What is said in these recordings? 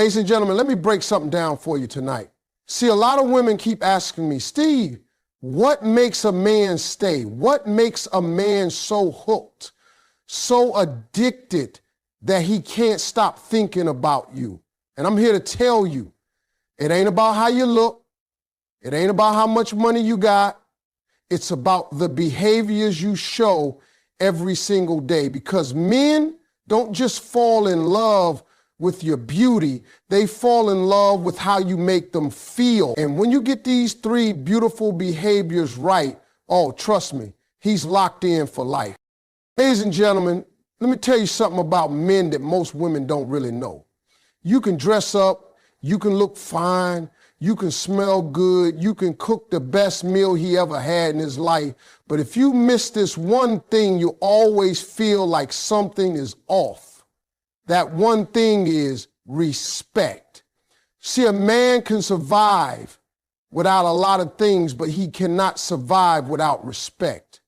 Ladies and gentlemen, let me break something down for you tonight. See, a lot of women keep asking me, Steve, what makes a man stay? What makes a man so hooked, so addicted that he can't stop thinking about you? And I'm here to tell you, it ain't about how you look. It ain't about how much money you got. It's about the behaviors you show every single day, because men don't just fall in love with your beauty. They fall in love with how you make them feel. And when you get these 3 beautiful behaviors right, oh, trust me, he's locked in for life. Ladies and gentlemen, let me tell you something about men that most women don't really know. You can dress up, you can look fine, you can smell good, you can cook the best meal he ever had in his life, but if you miss this one thing, you always feel like something is off. That one thing is respect. See, a man can survive without a lot of things, but he cannot survive without respect.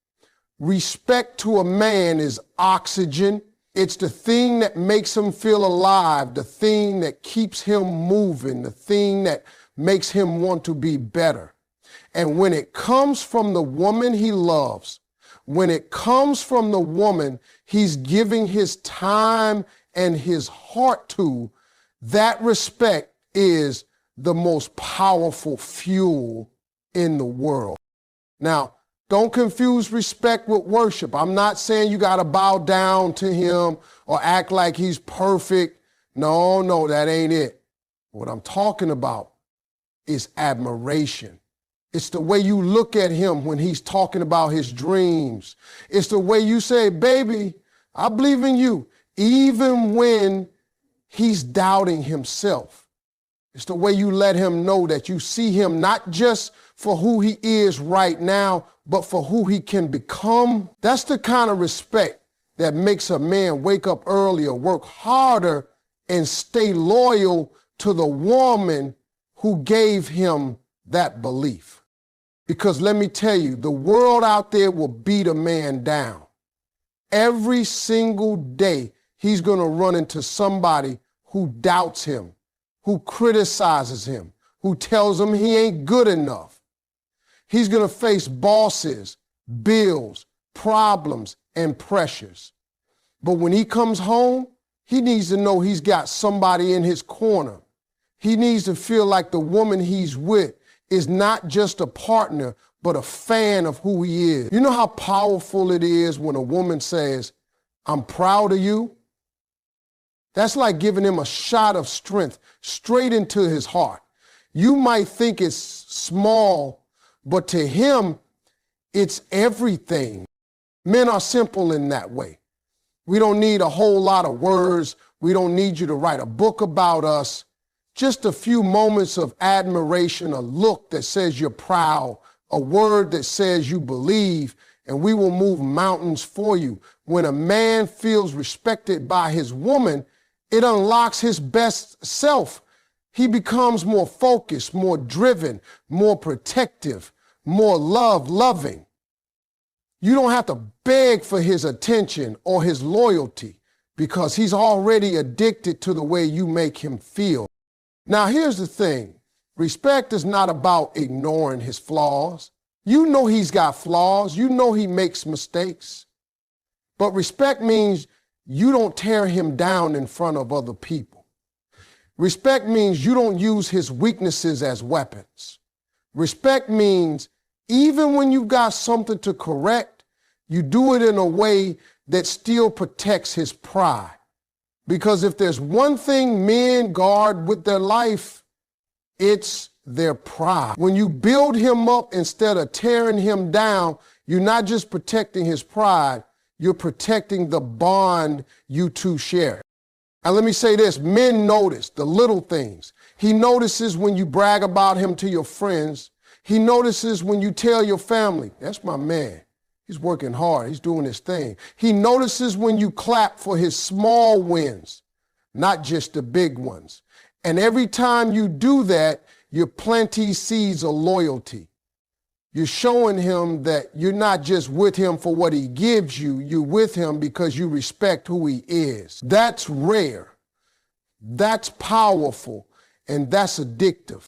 Respect to a man is oxygen. It's the thing that makes him feel alive, the thing that keeps him moving, the thing that makes him want to be better. And when it comes from the woman he loves, when it comes from the woman he's giving his time and his heart to, that respect is the most powerful fuel in the world. Now, don't confuse respect with worship. I'm not saying you got to bow down to him or act like he's perfect. No, that ain't it. What I'm talking about is admiration. It's the way you look at him when he's talking about his dreams. It's the way you say, baby, I believe in you, even when he's doubting himself. It's the way you let him know that you see him not just for who he is right now, but for who he can become. That's the kind of respect that makes a man wake up earlier, work harder, and stay loyal to the woman who gave him that belief. Because let me tell you, the world out there will beat a man down. Every single day, he's going to run into somebody who doubts him, who criticizes him, who tells him he ain't good enough. He's going to face bosses, bills, problems, and pressures. But when he comes home, he needs to know he's got somebody in his corner. He needs to feel like the woman he's with is not just a partner, but a fan of who he is. You know how powerful it is when a woman says, I'm proud of you? That's like giving him a shot of strength straight into his heart. You might think it's small, but to him, it's everything. Men are simple in that way. We don't need a whole lot of words. We don't need you to write a book about us. Just a few moments of admiration, a look that says you're proud, a word that says you believe, and we will move mountains for you. When a man feels respected by his woman, it unlocks his best self. He becomes more focused, more driven, more protective, more loving. You don't have to beg for his attention or his loyalty because he's already addicted to the way you make him feel. Now, here's the thing. Respect is not about ignoring his flaws. You know he's got flaws. You know he makes mistakes. But respect means you don't tear him down in front of other people. Respect means you don't use his weaknesses as weapons. Respect means even when you've got something to correct, you do it in a way that still protects his pride. Because if there's one thing men guard with their life, it's their pride. When you build him up instead of tearing him down, you're not just protecting his pride, you're protecting the bond you two share. And let me say this, men notice the little things. He notices when you brag about him to your friends. He notices when you tell your family, that's my man. He's working hard. He's doing his thing. He notices when you clap for his small wins, not just the big ones. And every time you do that, you're planting seeds of loyalty. You're showing him that you're not just with him for what he gives you. You're with him because you respect who he is. That's rare. That's powerful, and that's addictive.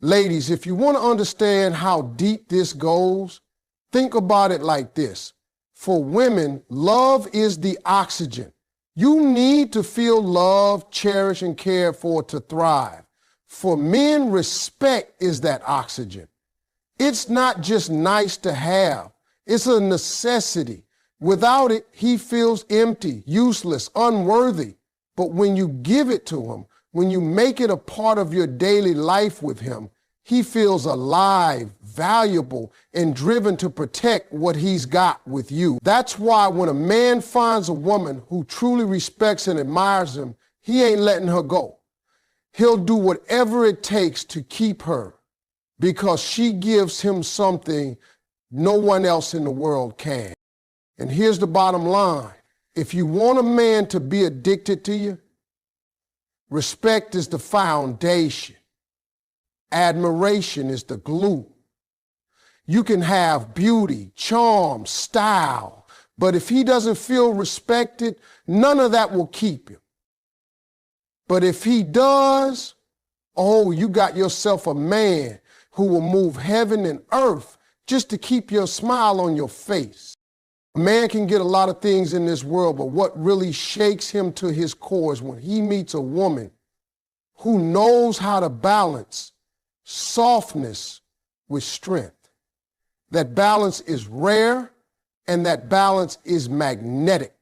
Ladies, if you want to understand how deep this goes, think about it like this. For women, love is the oxygen. You need to feel loved, cherished, and cared for to thrive. For men, respect is that oxygen. It's not just nice to have. It's a necessity. Without it, he feels empty, useless, unworthy. But when you give it to him, when you make it a part of your daily life with him, he feels alive, valuable, and driven to protect what he's got with you. That's why when a man finds a woman who truly respects and admires him, he ain't letting her go. He'll do whatever it takes to keep her because she gives him something no one else in the world can. And here's the bottom line. If you want a man to be addicted to you, respect is the foundation. Admiration is the glue. You can have beauty, charm, style, but if he doesn't feel respected, none of that will keep him. But if he does, oh, you got yourself a man who will move heaven and earth just to keep your smile on your face. A man can get a lot of things in this world, but what really shakes him to his core is when he meets a woman who knows how to balance softness with strength. That balance is rare, and that balance is magnetic.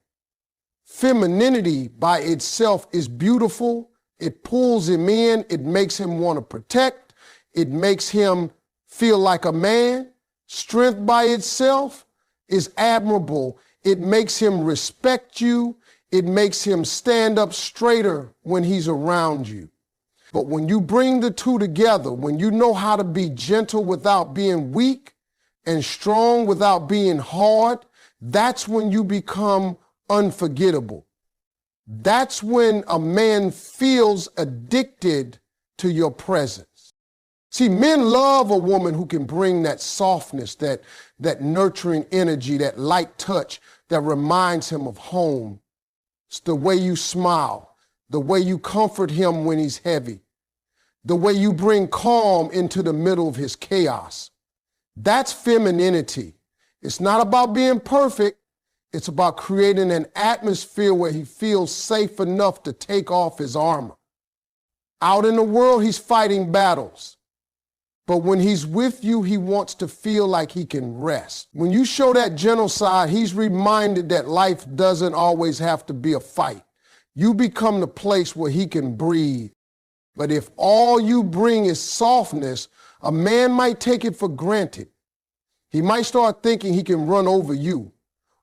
Femininity by itself is beautiful. It pulls him in. It makes him want to protect. It makes him feel like a man. Strength by itself is admirable. It makes him respect you. It makes him stand up straighter when he's around you. But when you bring the two together, when you know how to be gentle without being weak and strong without being hard, that's when you become unforgettable. That's when a man feels addicted to your presence. See, men love a woman who can bring that softness, that nurturing energy, that light touch that reminds him of home. It's the way you smile, the way you comfort him when he's heavy, the way you bring calm into the middle of his chaos. That's femininity. It's not about being perfect. It's about creating an atmosphere where he feels safe enough to take off his armor. Out in the world, he's fighting battles. But when he's with you, he wants to feel like he can rest. When you show that gentle side, he's reminded that life doesn't always have to be a fight. You become the place where he can breathe. But if all you bring is softness, a man might take it for granted. He might start thinking he can run over you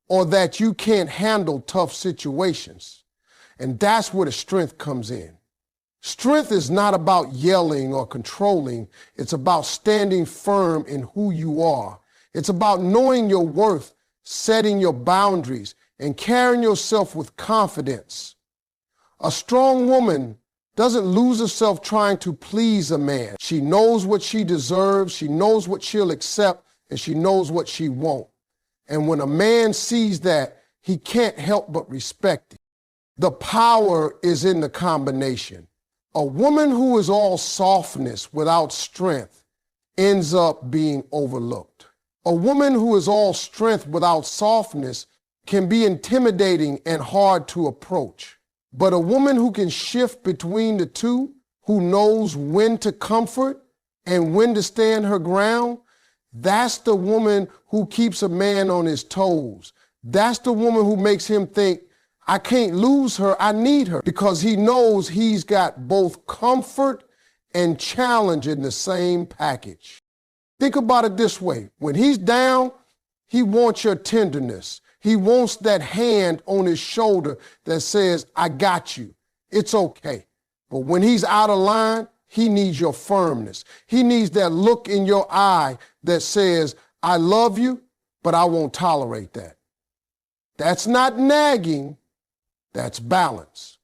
or that you can't handle tough situations. And that's where the strength comes in. Strength is not about yelling or controlling. It's about standing firm in who you are. It's about knowing your worth, setting your boundaries, and carrying yourself with confidence. A strong woman doesn't lose herself trying to please a man. She knows what she deserves, she knows what she'll accept, and she knows what she won't. And when a man sees that, he can't help but respect it. The power is in the combination. A woman who is all softness without strength ends up being overlooked. A woman who is all strength without softness can be intimidating and hard to approach. But a woman who can shift between the two, who knows when to comfort and when to stand her ground, that's the woman who keeps a man on his toes. That's the woman who makes him think, I can't lose her, I need her, because he knows he's got both comfort and challenge in the same package. Think about it this way. When he's down, he wants your tenderness. He wants that hand on his shoulder that says, I got you. It's okay. But when he's out of line, he needs your firmness. He needs that look in your eye that says, I love you, but I won't tolerate that. That's not nagging. That's balance.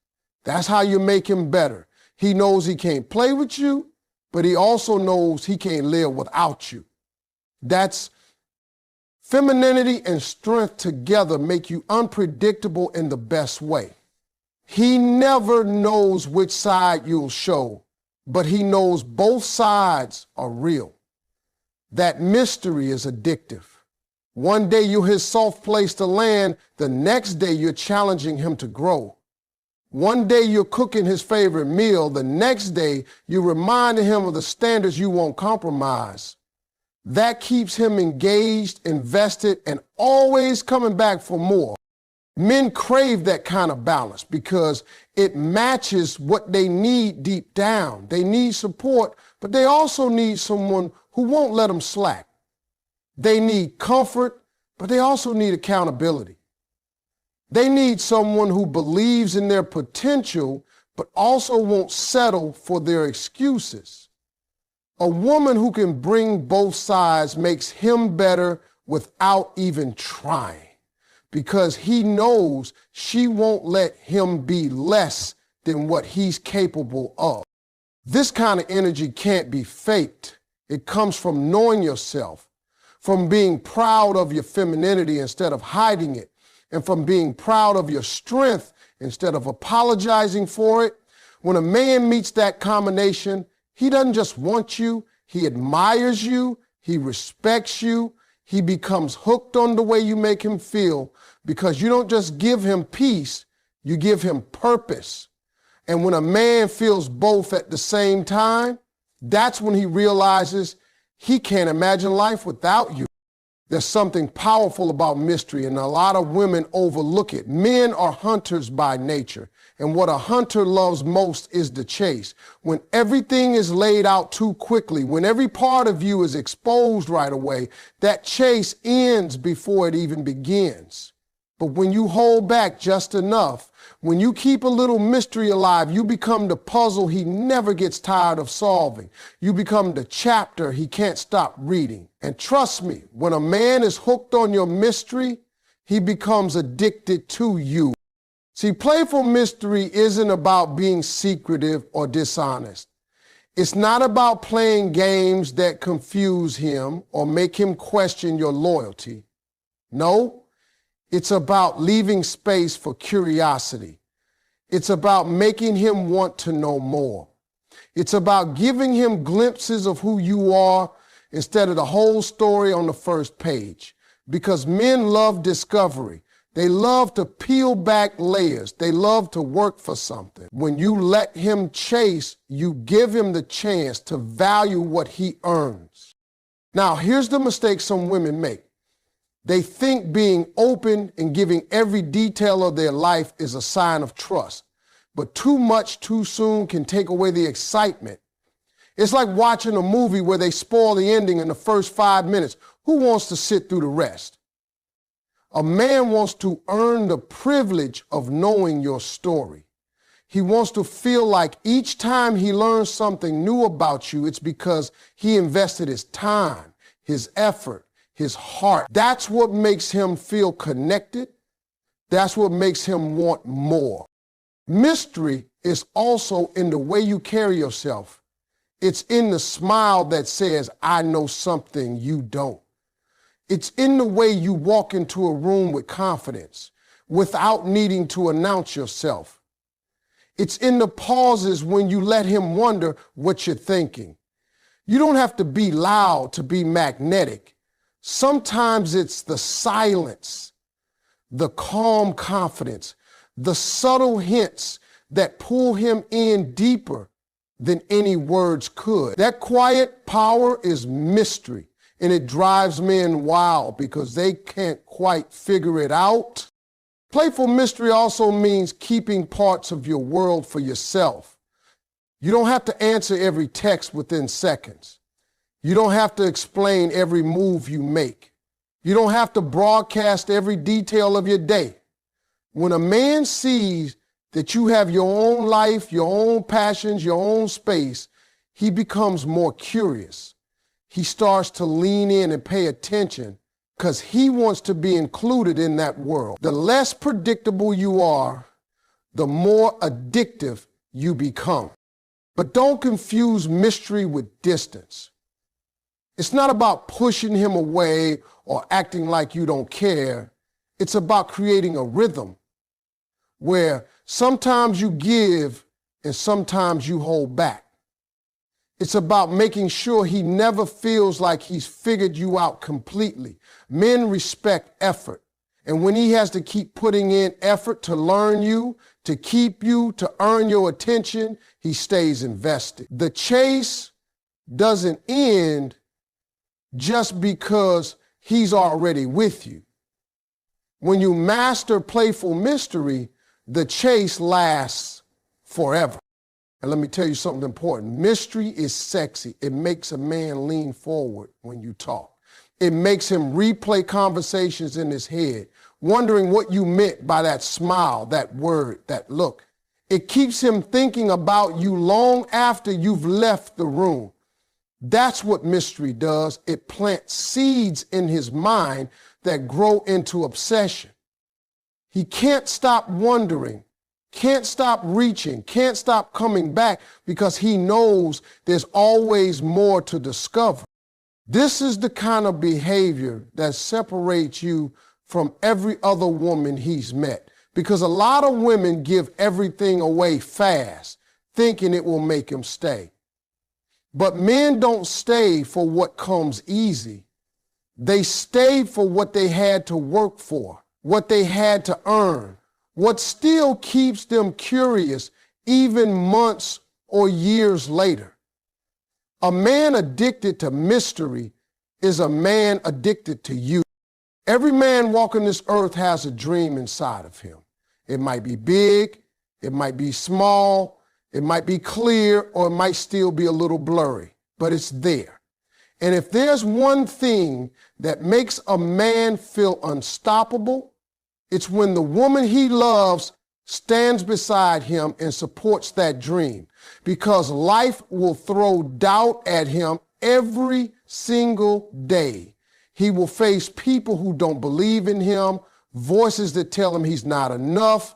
That's how you make him better. He knows he can't play with you, but he also knows he can't live without you. That's femininity and strength together make you unpredictable in the best way. He never knows which side you'll show, but he knows both sides are real. That mystery is addictive. One day you're his soft place to land, the next day you're challenging him to grow. One day you're cooking his favorite meal, the next day you're reminding him of the standards you won't compromise. That keeps him engaged, invested, and always coming back for more. Men crave that kind of balance because it matches what they need deep down. They need support, but they also need someone who won't let them slack. They need comfort, but they also need accountability. They need someone who believes in their potential, but also won't settle for their excuses. A woman who can bring both sides makes him better without even trying, because he knows she won't let him be less than what he's capable of. This kind of energy can't be faked. It comes from knowing yourself, from being proud of your femininity instead of hiding it, and from being proud of your strength instead of apologizing for it. When a man meets that combination, he doesn't just want you, he admires you, he respects you, he becomes hooked on the way you make him feel, because you don't just give him peace, you give him purpose. And when a man feels both at the same time, that's when he realizes he can't imagine life without you. There's something powerful about mystery, and a lot of women overlook it. Men are hunters by nature, and what a hunter loves most is the chase. When everything is laid out too quickly, when every part of you is exposed right away, that chase ends before it even begins. But when you hold back just enough, when you keep a little mystery alive, you become the puzzle he never gets tired of solving. You become the chapter he can't stop reading. And trust me, when a man is hooked on your mystery, he becomes addicted to you. See, playful mystery isn't about being secretive or dishonest. It's not about playing games that confuse him or make him question your loyalty. No. It's about leaving space for curiosity. It's about making him want to know more. It's about giving him glimpses of who you are instead of the whole story on the first page. Because men love discovery. They love to peel back layers. They love to work for something. When you let him chase, you give him the chance to value what he earns. Now, here's the mistake some women make. They think being open and giving every detail of their life is a sign of trust. But too much too soon can take away the excitement. It's like watching a movie where they spoil the ending in the first 5 minutes. Who wants to sit through the rest? A man wants to earn the privilege of knowing your story. He wants to feel like each time he learns something new about you, it's because he invested his time, his effort, his heart. That's what makes him feel connected. That's what makes him want more. Mystery is also in the way you carry yourself. It's in the smile that says, I know something you don't. It's in the way you walk into a room with confidence without needing to announce yourself. It's in the pauses when you let him wonder what you're thinking. You don't have to be loud to be magnetic. Sometimes it's the silence, the calm confidence, the subtle hints that pull him in deeper than any words could. That quiet power is mystery, and it drives men wild because they can't quite figure it out. Playful mystery also means keeping parts of your world for yourself. You don't have to answer every text within seconds. You don't have to explain every move you make. You don't have to broadcast every detail of your day. When a man sees that you have your own life, your own passions, your own space, he becomes more curious. He starts to lean in and pay attention because he wants to be included in that world. The less predictable you are, the more addictive you become. But don't confuse mystery with distance. It's not about pushing him away or acting like you don't care. It's about creating a rhythm where Sometimes you give and sometimes you hold back. It's about making sure he never feels like he's figured you out completely. Men respect effort. And when he has to keep putting in effort to learn you, to keep you, to earn your attention, he stays invested. The chase doesn't end just because he's already with you. When you master playful mystery, the chase lasts forever. And let me tell you something important. Mystery is sexy. It makes a man lean forward when you talk. It makes him replay conversations in his head, wondering what you meant by that smile, that word, that look. It keeps him thinking about you long after you've left the room. That's what mystery does. It plants seeds in his mind that grow into obsession. He can't stop wondering, can't stop reaching, can't stop coming back because he knows there's always more to discover. This is the kind of behavior that separates you from every other woman he's met, because a lot of women give everything away fast, thinking it will make him stay. But men don't stay for what comes easy. They stay for what they had to work for, what they had to earn, what still keeps them curious even months or years later. A man addicted to mystery is a man addicted to you. Every man walking this earth has a dream inside of him. It might be big, it might be small, it might be clear, or it might still be a little blurry, but it's there. And if there's one thing that makes a man feel unstoppable, it's when the woman he loves stands beside him and supports that dream, because life will throw doubt at him every single day. He will face people who don't believe in him, voices that tell him he's not enough,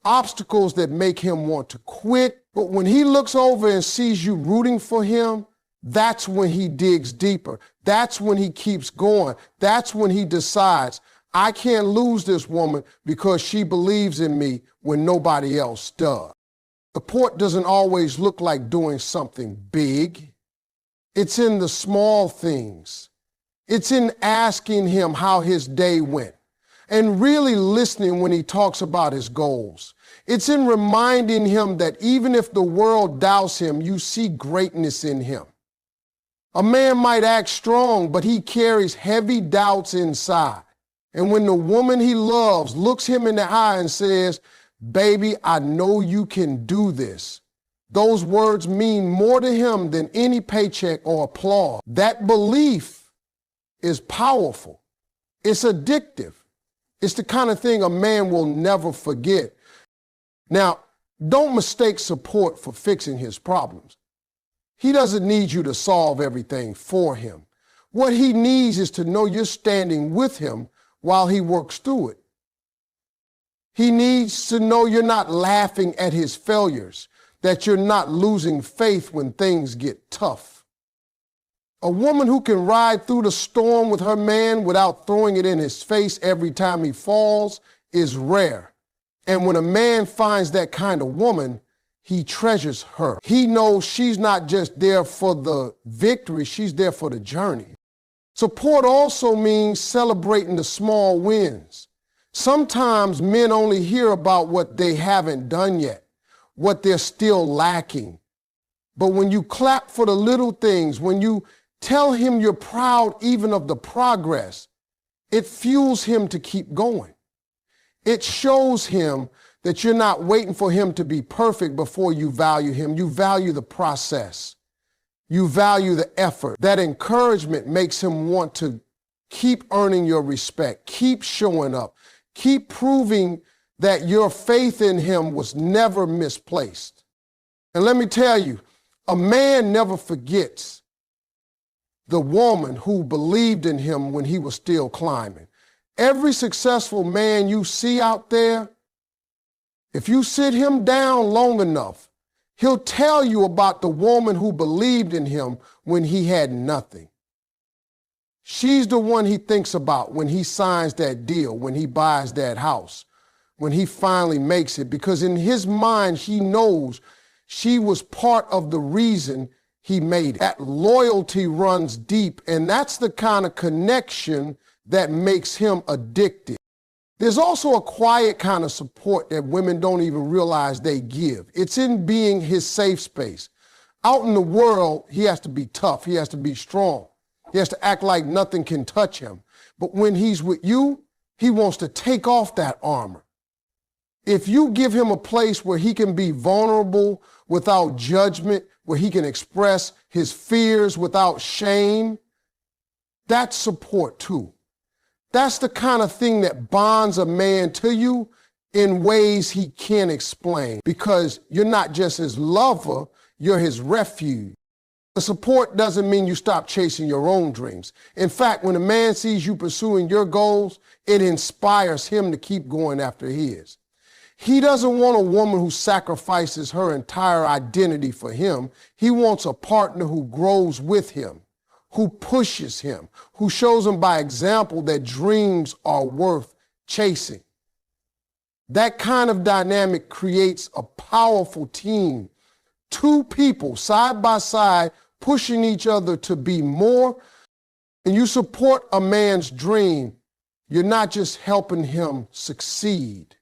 obstacles that make him want to quit. But when he looks over and sees you rooting for him, that's when he digs deeper. That's when he keeps going. That's when he decides, I can't lose this woman because she believes in me when nobody else does. Support doesn't always look like doing something big. It's in the small things. It's in asking him how his day went and really listening when he talks about his goals. It's in reminding him that even if the world doubts him, you see greatness in him. A man might act strong, but he carries heavy doubts inside. And when the woman he loves looks him in the eye and says, baby, I know you can do this, those words mean more to him than any paycheck or applause. That belief is powerful. It's addictive. It's the kind of thing a man will never forget. Now, don't mistake support for fixing his problems. He doesn't need you to solve everything for him. What he needs is to know you're standing with him while he works through it. He needs to know you're not laughing at his failures, that you're not losing faith when things get tough. A woman who can ride through the storm with her man without throwing it in his face every time he falls is rare. And when a man finds that kind of woman, he treasures her. He knows she's not just there for the victory, she's there for the journey. Support also means celebrating the small wins. Sometimes men only hear about what they haven't done yet, what they're still lacking. But when you clap for the little things, when you tell him you're proud even of the progress, it fuels him to keep going. It shows him that you're not waiting for him to be perfect before you value him. You value the process. You value the effort. That encouragement makes him want to keep earning your respect, keep showing up, keep proving that your faith in him was never misplaced. And let me tell you, a man never forgets the woman who believed in him when he was still climbing. Every successful man you see out there, if you sit him down long enough, he'll tell you about the woman who believed in him when he had nothing. She's the one he thinks about when he signs that deal, when he buys that house, when he finally makes it, because in his mind, he knows she was part of the reason he made it. That loyalty runs deep, and that's the kind of connection that makes him addicted. There's also a quiet kind of support that women don't even realize they give. It's in being his safe space. Out in the world, he has to be tough. He has to be strong. He has to act like nothing can touch him. But when he's with you, he wants to take off that armor. If you give him a place where he can be vulnerable without judgment, where he can express his fears without shame, that's support too. That's the kind of thing that bonds a man to you in ways he can't explain, because you're not just his lover, you're his refuge. The support doesn't mean you stop chasing your own dreams. In fact, when a man sees you pursuing your goals, it inspires him to keep going after his. He doesn't want a woman who sacrifices her entire identity for him. He wants a partner who grows with him, who pushes him, who shows him by example that dreams are worth chasing. That kind of dynamic creates a powerful team. Two people side by side pushing each other to be more. And you support a man's dream, you're not just helping him succeed.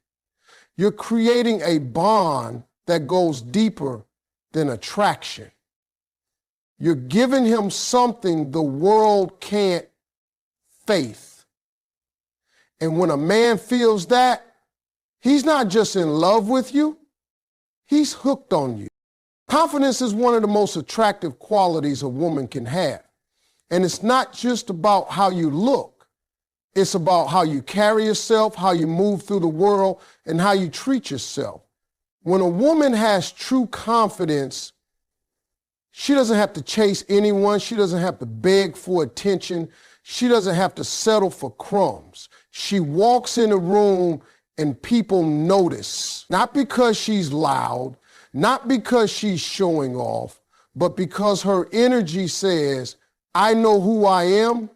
You're creating a bond that goes deeper than attraction. You're giving him something the world can't, faith. And when a man feels that, he's not just in love with you, he's hooked on you. Confidence is one of the most attractive qualities a woman can have. And it's not just about how you look. It's about how you carry yourself, how you move through the world, and how you treat yourself. When a woman has true confidence, she doesn't have to chase anyone. She doesn't have to beg for attention. She doesn't have to settle for crumbs. She walks in a room and people notice, not because she's loud, not because she's showing off, but because her energy says, I know who I am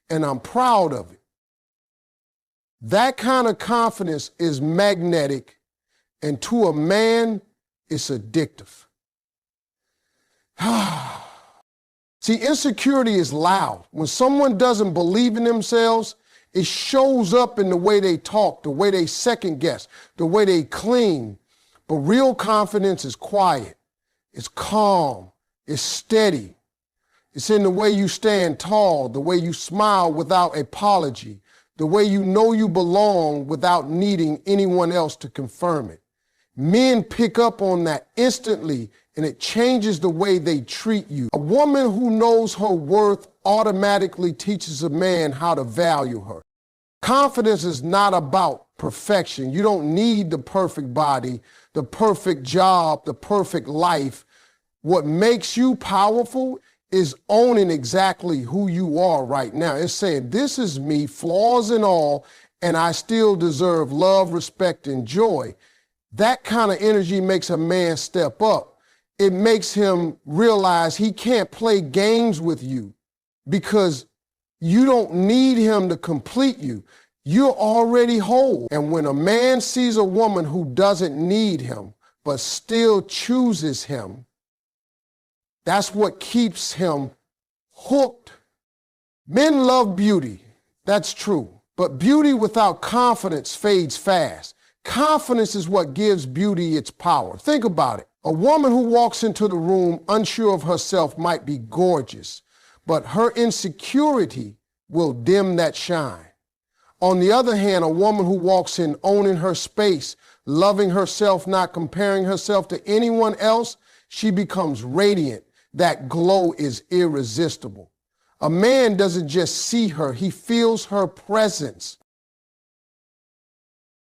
and I'm proud of it. That kind of confidence is magnetic, and to a man, it's addictive. See, insecurity is loud. When someone doesn't believe in themselves, it shows up in the way they talk, the way they second guess, the way they cling. But real confidence is quiet, it's calm, it's steady. It's in the way you stand tall, the way you smile without apology, the way you know you belong without needing anyone else to confirm it. Men pick up on that instantly, and it changes the way they treat you. A woman who knows her worth automatically teaches a man how to value her. Confidence is not about perfection. You don't need the perfect body, the perfect job, the perfect life. What makes you powerful is owning exactly who you are right now. It's saying, this is me, flaws and all, and I still deserve love, respect, and joy. That kind of energy makes a man step up. It makes him realize he can't play games with you because you don't need him to complete you. You're already whole. And when a man sees a woman who doesn't need him, but still chooses him, that's what keeps him hooked. Men love beauty, that's true. But beauty without confidence fades fast. Confidence is what gives beauty its power. Think about it. A woman who walks into the room unsure of herself might be gorgeous, but her insecurity will dim that shine. On the other hand, a woman who walks in owning her space, loving herself, not comparing herself to anyone else, she becomes radiant. That glow is irresistible. A man doesn't just see her, he feels her presence.